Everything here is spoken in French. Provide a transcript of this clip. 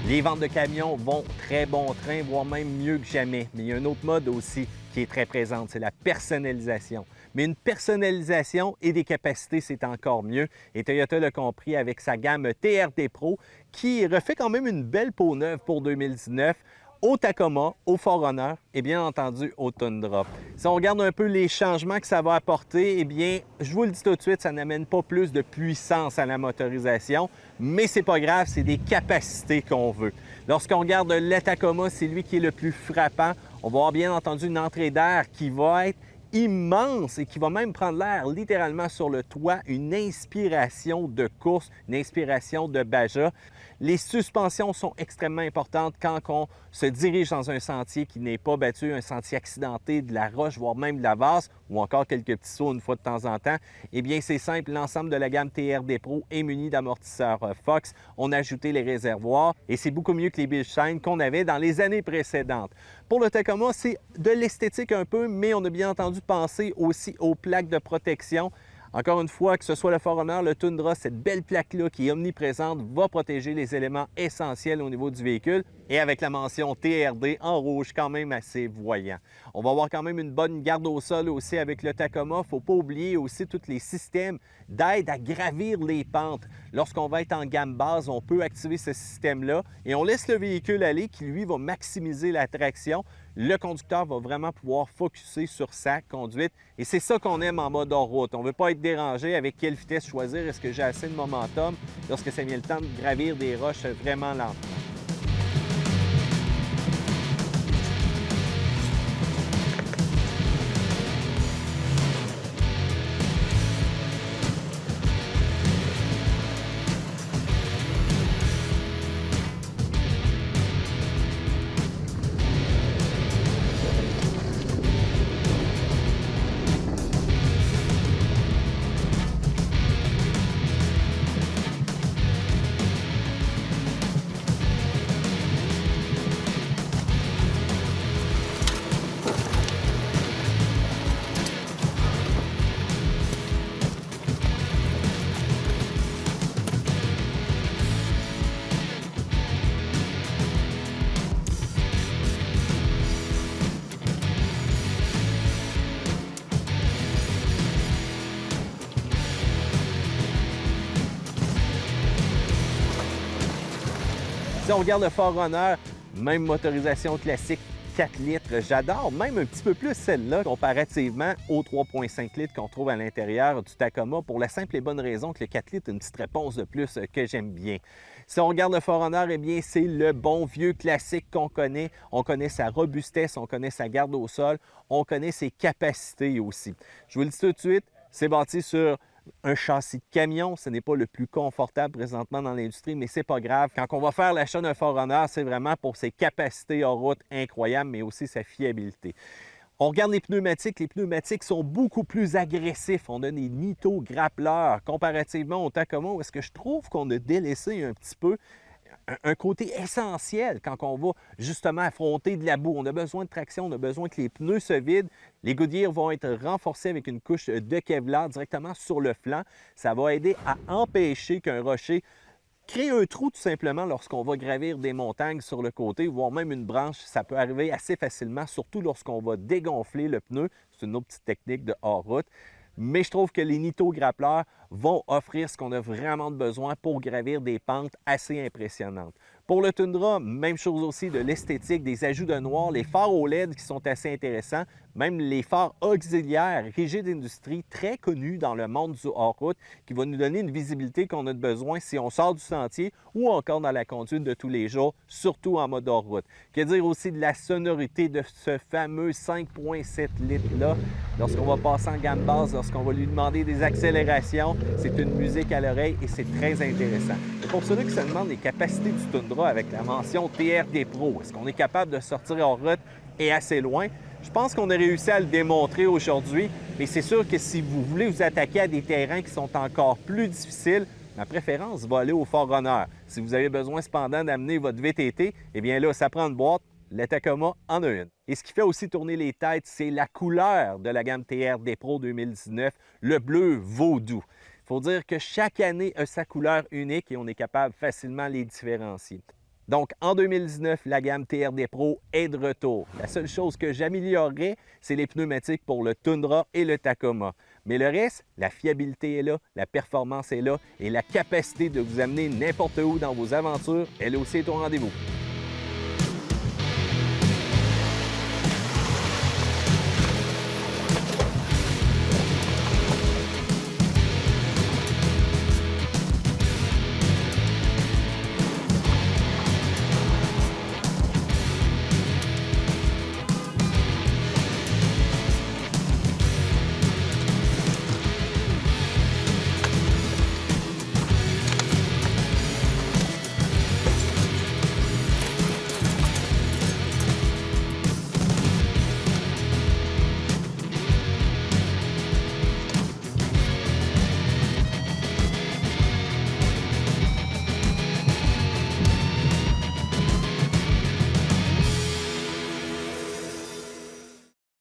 Les ventes de camions vont très bon train, voire même mieux que jamais. Mais il y a un autre mode aussi qui est très présente, c'est la personnalisation. Mais une personnalisation et des capacités, c'est encore mieux. Et Toyota l'a compris avec sa gamme TRD Pro qui refait quand même une belle peau neuve pour 2019 au Tacoma, au 4Runner et bien entendu au Tundra. Si on regarde un peu les changements que ça va apporter, eh bien, je vous le dis tout de suite, ça n'amène pas plus de puissance à la motorisation, mais c'est pas grave, c'est des capacités qu'on veut. Lorsqu'on regarde le Tacoma, c'est lui qui est le plus frappant. On va avoir bien entendu une entrée d'air qui va être immense et qui va même prendre l'air littéralement sur le toit, une inspiration de course, une inspiration de Baja. Les suspensions sont extrêmement importantes quand on se dirige dans un sentier qui n'est pas battu, un sentier accidenté, de la roche, voire même de la vase, ou encore quelques petits sauts une fois de temps en temps. Eh bien, c'est simple, l'ensemble de la gamme TRD Pro est muni d'amortisseurs Fox. On a ajouté les réservoirs et c'est beaucoup mieux que les Bilstein qu'on avait dans les années précédentes. Pour le Tacoma, c'est de l'esthétique un peu, mais on a bien entendu penser aussi aux plaques de protection. Encore une fois, que ce soit le 4Runner, le Tundra, cette belle plaque-là qui est omniprésente va protéger les éléments essentiels au niveau du véhicule et avec la mention TRD en rouge quand même assez voyant. On va avoir quand même une bonne garde au sol aussi avec le Tacoma. Il ne faut pas oublier aussi tous les systèmes d'aide à gravir les pentes. Lorsqu'on va être en gamme base, on peut activer ce système-là et on laisse le véhicule aller qui, lui, va maximiser la traction. Le conducteur va vraiment pouvoir focusser sur sa conduite et c'est ça qu'on aime en mode hors-route. On ne veut pas être dérangé avec quelle vitesse choisir. Est-ce que j'ai assez de momentum lorsque ça vient le temps de gravir des roches vraiment lentement? Si on regarde le 4Runner, même motorisation classique 4 litres, j'adore même un petit peu plus celle-là comparativement aux 3,5 litres qu'on trouve à l'intérieur du Tacoma pour la simple et bonne raison que le 4 litres a une petite réponse de plus que j'aime bien. Si on regarde le 4Runner, eh bien c'est le bon vieux classique qu'on connaît. On connaît sa robustesse, on connaît sa garde au sol, on connaît ses capacités aussi. Je vous le dis tout de suite, c'est bâti sur un châssis de camion, ce n'est pas le plus confortable présentement dans l'industrie, mais c'est pas grave. Quand on va faire l'achat d'un 4Runner, c'est vraiment pour ses capacités hors route incroyables, mais aussi sa fiabilité. On regarde les pneumatiques sont beaucoup plus agressifs. On a des Nitto grappleurs comparativement au Tacoma, où est-ce que je trouve qu'on a délaissé un petit peu un côté essentiel quand on va justement affronter de la boue. On a besoin de traction, on a besoin que les pneus se vident. Les Goodyear vont être renforcés avec une couche de Kevlar directement sur le flanc. Ça va aider à empêcher qu'un rocher crée un trou tout simplement lorsqu'on va gravir des montagnes sur le côté, voire même une branche. Ça peut arriver assez facilement, surtout lorsqu'on va dégonfler le pneu. C'est une autre petite technique de hors-route. Mais je trouve que les Nitto grappleurs vont offrir ce qu'on a vraiment besoin pour gravir des pentes assez impressionnantes. Pour le Tundra, même chose aussi de l'esthétique, des ajouts de noir, les phares OLED qui sont assez intéressants, même les phares auxiliaires Rigid Industries, très connus dans le monde du hors-route, qui va nous donner une visibilité qu'on a besoin si on sort du sentier ou encore dans la conduite de tous les jours, surtout en mode hors-route. Que dire aussi de la sonorité de ce fameux 5,7 litres-là. Lorsqu'on va passer en gamme basse, lorsqu'on va lui demander des accélérations, c'est une musique à l'oreille et c'est très intéressant. Et pour ceux qui se demandent les capacités du Tundra avec la mention TRD Pro, est-ce qu'on est capable de sortir en route et assez loin? Je pense qu'on a réussi à le démontrer aujourd'hui, mais c'est sûr que si vous voulez vous attaquer à des terrains qui sont encore plus difficiles, ma préférence va aller au 4Runner. Si vous avez besoin cependant d'amener votre VTT, eh bien là, ça prend une boîte. Le Tacoma en a une. Et ce qui fait aussi tourner les têtes, c'est la couleur de la gamme TRD Pro 2019, le bleu vaudou. Il faut dire que chaque année a sa couleur unique et on est capable facilement de les différencier. Donc, en 2019, la gamme TRD Pro est de retour. La seule chose que j'améliorerais, c'est les pneumatiques pour le Tundra et le Tacoma. Mais le reste, la fiabilité est là, la performance est là et la capacité de vous amener n'importe où dans vos aventures, elle aussi est au rendez-vous.